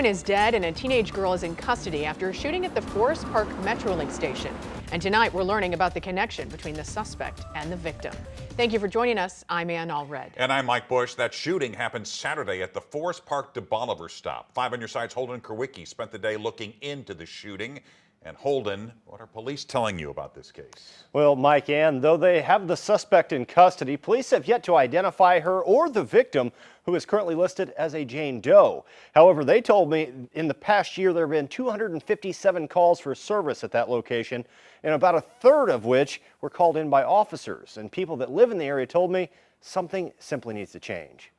Is dead and a teenage girl is in custody after a shooting at the Forest Park MetroLink station. And tonight we're learning about the connection between the suspect and the victim. Thank you for joining us. I'm Ann Allred. And I'm Mike Bush. That shooting happened Saturday at the Forest Park-DeBaliviere stop. 5 on your side's Holden Kerwicki spent the day looking into the shooting. And Holden, what are police telling you about this case? Well, Mike, Ann, though they have the suspect in custody, police have yet to identify her or the victim, who is currently listed as a Jane Doe. However, they told me in the past year there have been 257 calls for service at that location, and about a third of which were called in by officers. And people that live in the area told me something simply needs to change.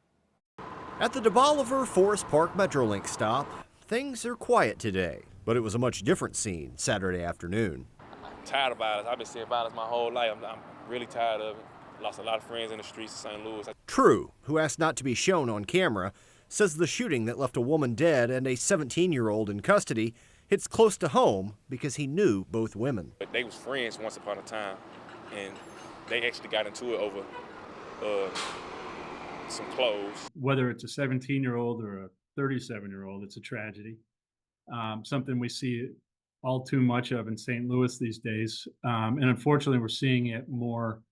At the DeBaliviere Forest Park MetroLink stop, things are quiet today. But it was a much different scene Saturday afternoon. I'm tired of violence. I've been seeing violence my whole life. I'm really tired of it. Lost a lot of friends in the streets of St. Louis. True, who asked not to be shown on camera, says the shooting that left a woman dead and a 17-year-old in custody hits close to home because he knew both women. But they was friends once upon a time, and they actually got into it over some clothes. Whether it's a 17-year-old or a 37-year-old, it's a tragedy. Something we see all too much of in St. Louis these days. And unfortunately, we're seeing it more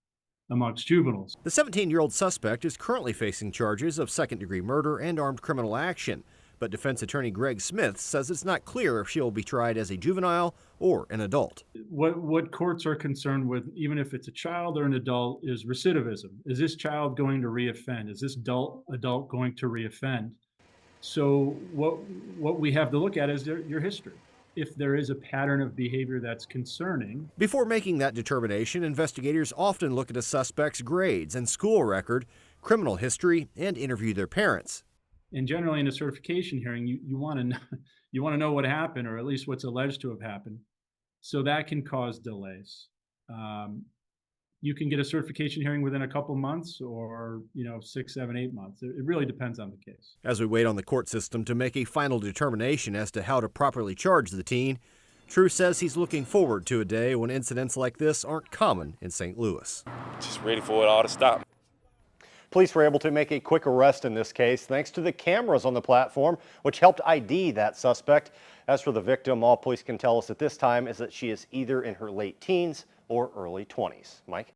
amongst juveniles. The 17-year-old suspect is currently facing charges of second-degree murder and armed criminal action. But defense attorney Greg Smith says it's not clear if she'll be tried as a juvenile or an adult. What courts are concerned with, even if it's a child or an adult, is recidivism. Is this child going to reoffend? Is this adult going to reoffend? So what we have to look at is your history. If there is a pattern of behavior that's concerning. Before making that determination, investigators often look at a suspect's grades and school record, criminal history, and interview their parents. And generally in a certification hearing, you want to know what happened, or at least what's alleged to have happened. So that can cause delays. You can get a certification hearing within a couple months or, 6, 7, 8 months. It really depends on the case. As we wait on the court system to make a final determination as to how to properly charge the teen, True says he's looking forward to a day when incidents like this aren't common in St. Louis. Just ready for it all to stop. Police were able to make a quick arrest in this case thanks to the cameras on the platform, which helped ID that suspect. As for the victim, all police can tell us at this time is that she is either in her late teens or early 20s. Mike?